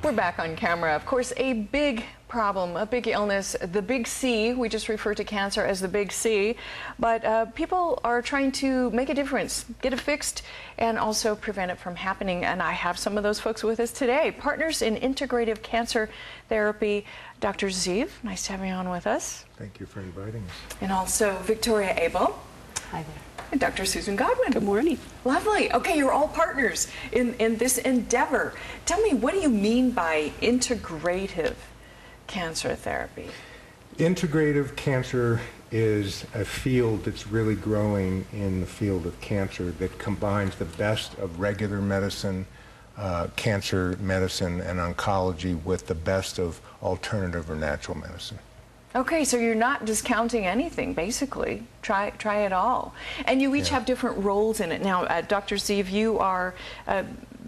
We're back on camera. Of course, a big problem, a big illness, the big C. We just refer to cancer as the big C. But people are trying to make a difference, get it fixed, and also prevent it from happening. And I have some of those folks with us today. Partners in Integrative Cancer Therapy, Dr. Zeev. Nice to have you on with us. Thank you for inviting us. And also Victoria Abel. Hi there. And Dr. Susan Godman. Good morning. Lovely. Okay, you're all partners in this endeavor. Tell me, what do you mean by integrative cancer therapy? Integrative cancer is a field that's really growing in the field of cancer that combines the best of regular medicine, cancer medicine, and oncology with the best of alternative or natural medicine. Okay, so you're not discounting anything, basically. Try it all. And you each have different roles in it. Now, Dr. Zeev, you are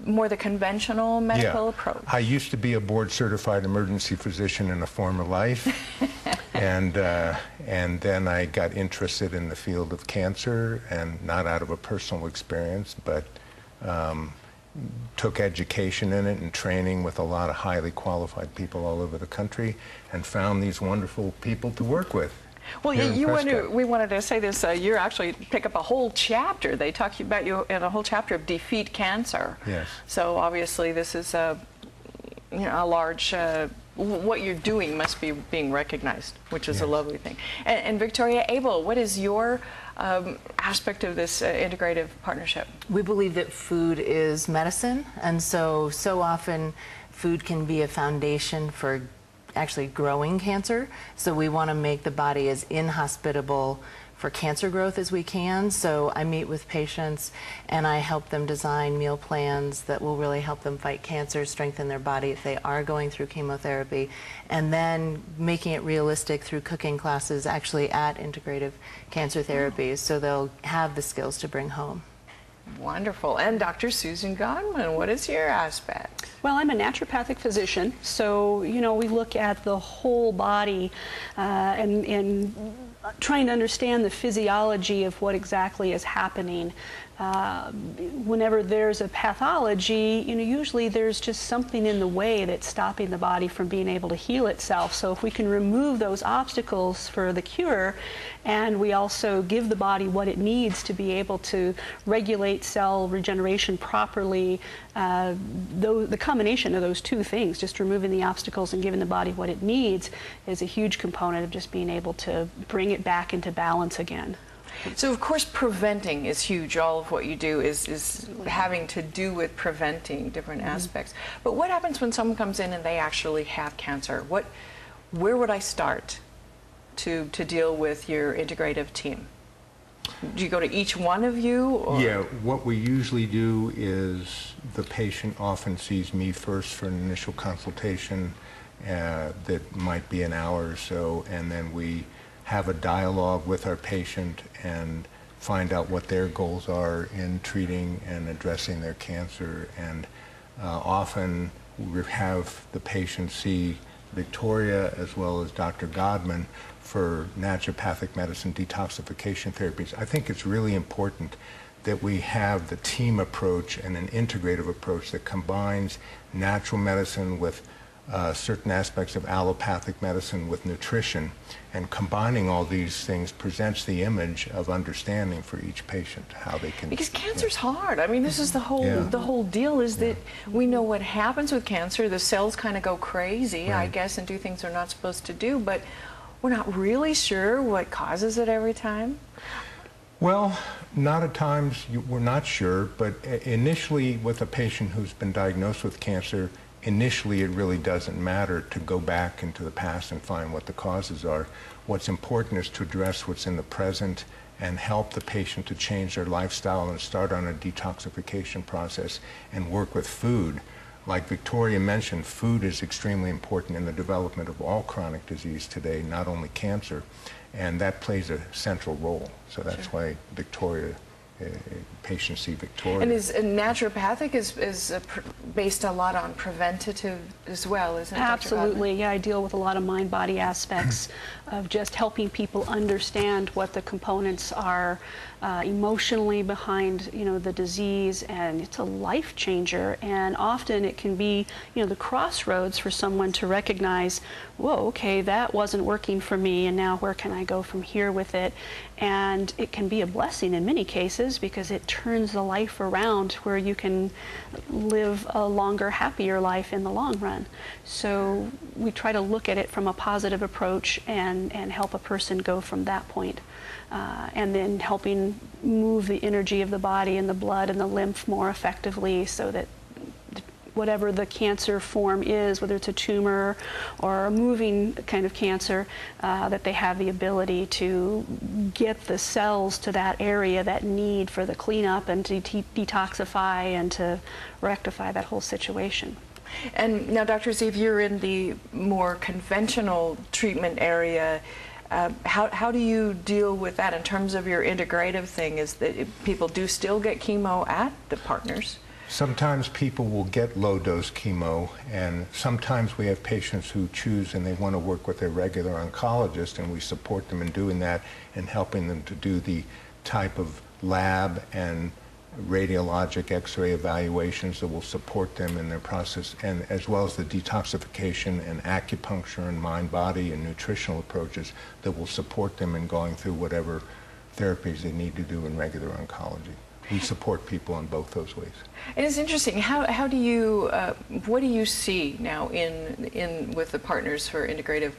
more the conventional medical approach. I used to be a board-certified emergency physician in a former life, and then I got interested in the field of cancer, and not out of a personal experience, but took education in it and training with a lot of highly qualified people all over the country, and found these wonderful people to work with. Well, we wanted to say this. You actually pick up a whole chapter. They talk about you in a whole chapter of Defeat Cancer. Yes. So obviously this is a large. What you're doing must be being recognized, which is a lovely thing. And Victoria Abel, what is your aspect of this integrative partnership? We believe that food is medicine, and so often food can be a foundation for actually growing cancer. So we want to make the body as inhospitable for cancer growth as we can. So I meet with patients and I help them design meal plans that will really help them fight cancer, strengthen their body if they are going through chemotherapy, and then making it realistic through cooking classes actually at Integrative Cancer Therapies, so they'll have the skills to bring home. Wonderful. And Dr. Susan Godman, what is your aspect? Well, I'm a naturopathic physician, so we look at the whole body and trying to understand the physiology of what exactly is happening. Whenever there's a pathology, usually there's just something in the way that's stopping the body from being able to heal itself. So if we can remove those obstacles for the cure, and we also give the body what it needs to be able to regulate cell regeneration properly, the combination of those two things, just removing the obstacles and giving the body what it needs, is a huge component of just being able to bring it back into balance again. So, of course, preventing is huge. All of what you do is having to do with preventing different aspects. But what happens when someone comes in and they actually have cancer? Where would I start to deal with your integrative team? Do you go to each one of you? Or? Yeah, what we usually do is the patient often sees me first for an initial consultation that might be an hour or so, and then we have a dialogue with our patient and find out what their goals are in treating and addressing their cancer. And often we have the patient see Victoria as well as Dr. Godman for naturopathic medicine detoxification therapies. I think it's really important that we have the team approach and an integrative approach that combines natural medicine with certain aspects of allopathic medicine with nutrition, and combining all these things presents the image of understanding for each patient how they can. Because cancer's hard. I mean, this is the whole deal is that we know what happens with cancer. The cells kind of go crazy, I guess, and do things they're not supposed to do, but we're not really sure what causes it every time. Well, not at times we're not sure, but initially with a patient who's been diagnosed with cancer, initially it really doesn't matter to go back into the past and find what the causes are. What's important is to address what's in the present and help the patient to change their lifestyle and start on a detoxification process and work with food. Like Victoria mentioned, food is extremely important in the development of all chronic disease today, not only cancer, and that plays a central role. So that's why Victoria patients see Victoria. And is naturopathic is based a lot on preventative as well, isn't it? Dr. Absolutely, Godman? yeah. I deal with a lot of mind-body aspects of just helping people understand what the components are emotionally behind, the disease, and it's a life changer. And often it can be, the crossroads for someone to recognize, whoa, okay, that wasn't working for me, and now where can I go from here with it? And it can be a blessing in many cases because it turns the life around where you can live a longer, happier life in the long run. So we try to look at it from a positive approach and help a person go from that point. And then helping move the energy of the body and the blood and the lymph more effectively so that whatever the cancer form is, whether it's a tumor or a moving kind of cancer, that they have the ability to get the cells to that area that need for the cleanup and to detoxify and to rectify that whole situation. And now, Dr. Zeev, you're in the more conventional treatment area. How do you deal with that in terms of your integrative thing? Is that people do still get chemo at the partners? Sometimes people will get low-dose chemo, and sometimes we have patients who choose and they want to work with their regular oncologist, and we support them in doing that and helping them to do the type of lab and radiologic X-ray evaluations that will support them in their process, and as well as the detoxification and acupuncture and mind-body and nutritional approaches that will support them in going through whatever therapies they need to do in regular oncology. We support people in both those ways. And it's interesting. How do you what do you see now in with the partners for integrative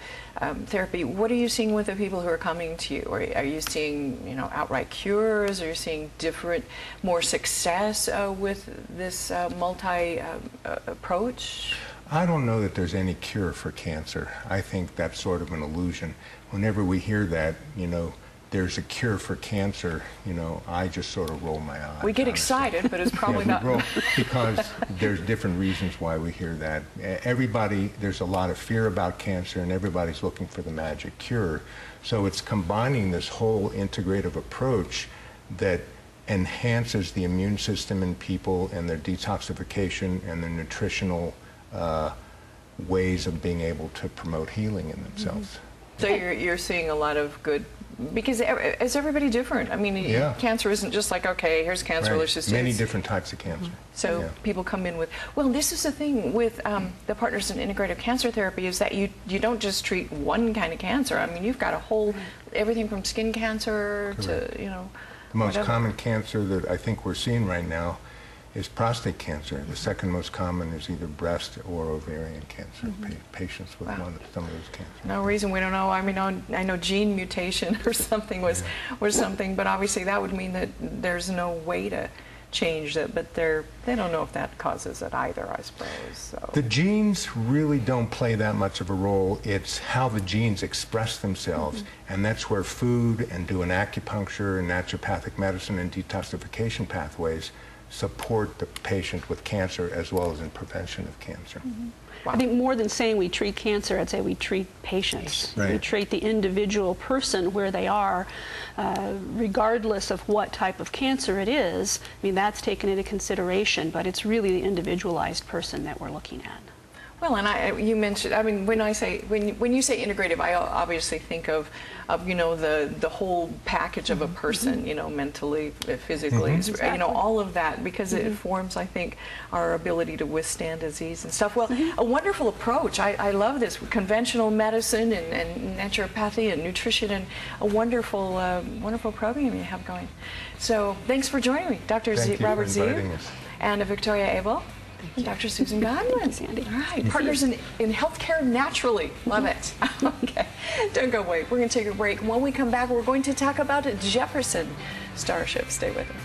therapy? What are you seeing with the people who are coming to you? Are you seeing outright cures? Are you seeing more success with this multi approach? I don't know that there's any cure for cancer. I think that's sort of an illusion. Whenever we hear that, there's a cure for cancer, I just sort of roll my eyes. We get honestly. Excited, but it's probably yeah, not. Because there's different reasons why we hear that. There's a lot of fear about cancer, and everybody's looking for the magic cure. So it's combining this whole integrative approach that enhances the immune system in people and their detoxification and their nutritional ways of being able to promote healing in themselves. So you're seeing a lot of good, because is everybody different? I mean, yeah. Cancer isn't just like, okay, here's cancer, Right. let's just do Many this. different types of cancer. So yeah. people come in with, well, this is the thing with the Partners in Integrative Cancer Therapy is that you don't just treat one kind of cancer. I mean, you've got a whole, everything from skin cancer Correct. to, The most whatever. common cancer that I think we're seeing right now is prostate cancer. The second most common is either breast or ovarian cancer. Patients with some of those cancers. No reason we don't know. I mean, I know gene mutation or something was something, but obviously that would mean that there's no way to change it. But they don't know if that causes it either, I suppose. So. The genes really don't play that much of a role. It's how the genes express themselves, and that's where food and doing acupuncture and naturopathic medicine and detoxification pathways support the patient with cancer as well as in prevention of cancer. Wow. I think more than saying we treat cancer, I'd say we treat patients. Right. We treat the individual person where they are, regardless of what type of cancer it is. I mean, that's taken into consideration, but it's really the individualized person that we're looking at. Well, and you mentioned, I mean, when you say integrative, I obviously think of the whole package of a person, mentally, physically, Exactly. all of that, because it forms, I think, our ability to withstand disease and stuff. Well, a wonderful approach. I love this conventional medicine and naturopathy and nutrition, and a wonderful, wonderful program you have going. So thanks for joining me, Dr. Thank you Robert for inviting Zeev us. and Victoria Abel. And Dr. Susan Godman. Sandy. All right, partners in healthcare naturally. Love it. Okay, don't go away. We're going to take a break. When we come back, we're going to talk about Jefferson Starship. Stay with us.